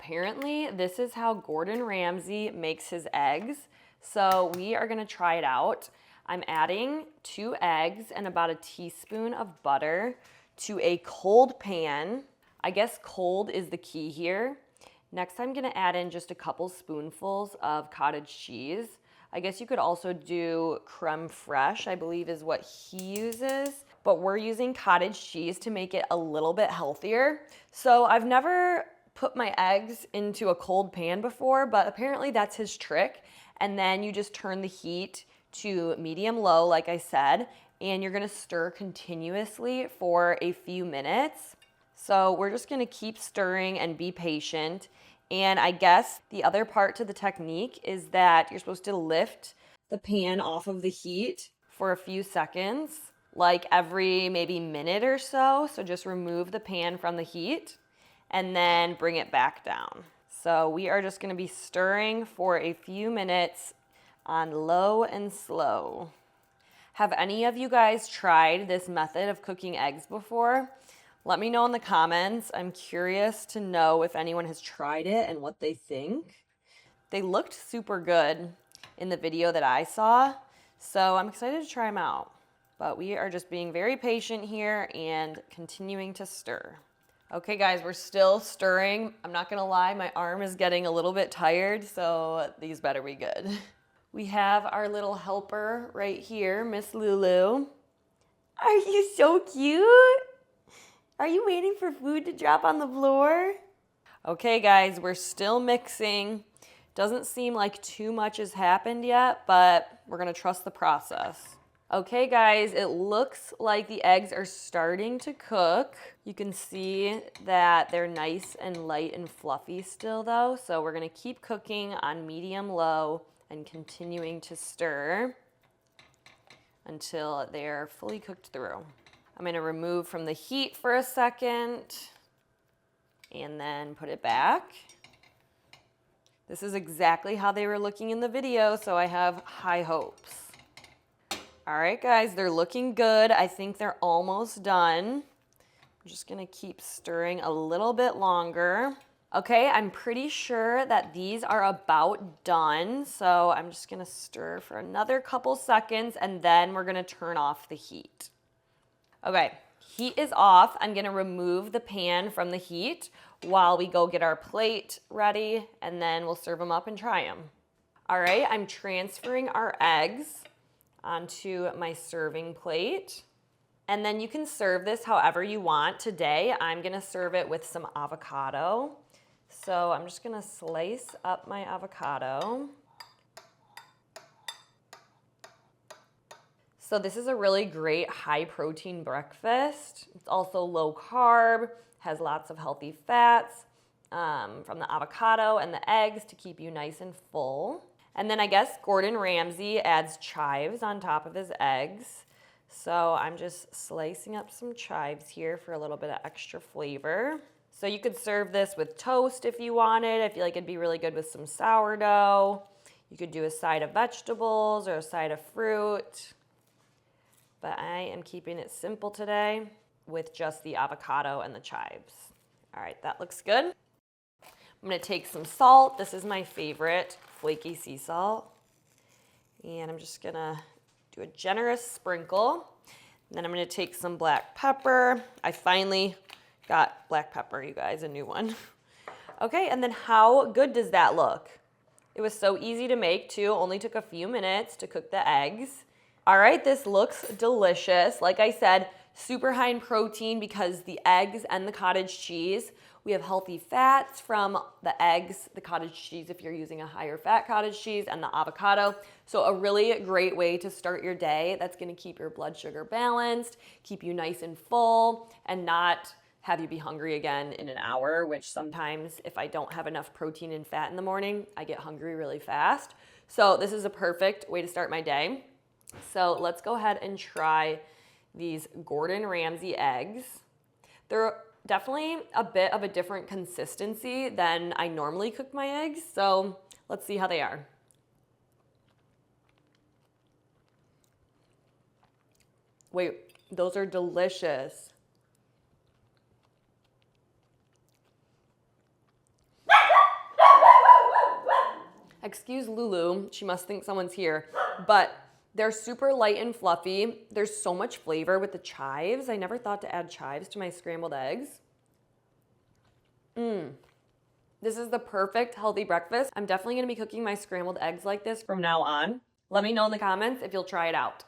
apparently this is how Gordon Ramsay makes his eggs. So we are gonna try it out. I'm adding 2 eggs and about a teaspoon of butter to a cold pan. I guess cold is the key here. Next, I'm gonna add in just a couple spoonfuls of cottage cheese. I guess you could also do creme fraiche, I believe is what he uses, but we're using cottage cheese to make it a little bit healthier. So I've never put my eggs into a cold pan before, but apparently that's his trick. And then you just turn the heat to medium-low, like I said, and you're gonna stir continuously for a few minutes. So we're just gonna keep stirring and be patient. And I guess the other part to the technique is that you're supposed to lift the pan off of the heat for a few seconds, like every maybe minute or so. So just remove the pan from the heat and then bring it back down. So we are just gonna be stirring for a few minutes on low and slow. Have any of you guys tried this method of cooking eggs before? Let me know in the comments. I'm curious to know if anyone has tried it and what they think. They looked super good in the video that I saw, so I'm excited to try them out. But we are just being very patient here and continuing to stir. Okay guys, we're still stirring. I'm not gonna lie, my arm is getting a little bit tired, so these better be good. We have our little helper right here, Miss Lulu. Are you so cute? Are you waiting for food to drop on the floor? Okay guys, we're still mixing. Doesn't seem like too much has happened yet, but we're gonna trust the process. Okay guys, it looks like the eggs are starting to cook. You can see that they're nice and light and fluffy still though, so we're gonna keep cooking on medium-low and continuing to stir until they're fully cooked through. I'm gonna remove from the heat for a second and then put it back. This is exactly how they were looking in the video, so I have high hopes. All right, guys, they're looking good. I think they're almost done. I'm just gonna keep stirring a little bit longer. Okay, I'm pretty sure that these are about done, so I'm just gonna stir for another couple seconds and then we're gonna turn off the heat. Okay, heat is off. I'm gonna remove the pan from the heat while we go get our plate ready and then we'll serve them up and try them. All right, I'm transferring our eggs onto my serving plate. And then you can serve this however you want. Today, I'm gonna serve it with some avocado. So I'm just gonna slice up my avocado. So this is a really great high protein breakfast. It's also low carb, has lots of healthy fats from the avocado and the eggs to keep you nice and full. And then I guess Gordon Ramsay adds chives on top of his eggs. So I'm just slicing up some chives here for a little bit of extra flavor. So you could serve this with toast if you wanted. I feel like it'd be really good with some sourdough. You could do a side of vegetables or a side of fruit. But I am keeping it simple today with just the avocado and the chives. All right, that looks good. I'm gonna take some salt. This is my favorite, flaky sea salt. And I'm just gonna do a generous sprinkle. And then I'm gonna take some black pepper. I finally got black pepper, you guys, a new one. Okay, and then how good does that look? It was so easy to make too, only took a few minutes to cook the eggs. All right, this looks delicious. Like I said, super high in protein because the eggs and the cottage cheese. We have healthy fats from the eggs, the cottage cheese if you're using a higher fat cottage cheese, and the avocado. So a really great way to start your day that's gonna keep your blood sugar balanced, keep you nice and full, and not have you be hungry again in an hour, which sometimes if I don't have enough protein and fat in the morning, I get hungry really fast. So this is a perfect way to start my day. So let's go ahead and try these Gordon Ramsay eggs. They're definitely a bit of a different consistency than I normally cook my eggs, so let's see how they are. Wait, those are delicious. Excuse Lulu, she must think someone's here, but they're super light and fluffy. There's so much flavor with the chives. I never thought to add chives to my scrambled eggs. This is the perfect healthy breakfast. I'm definitely gonna be cooking my scrambled eggs like this from now on. Let me know in the comments if you'll try it out.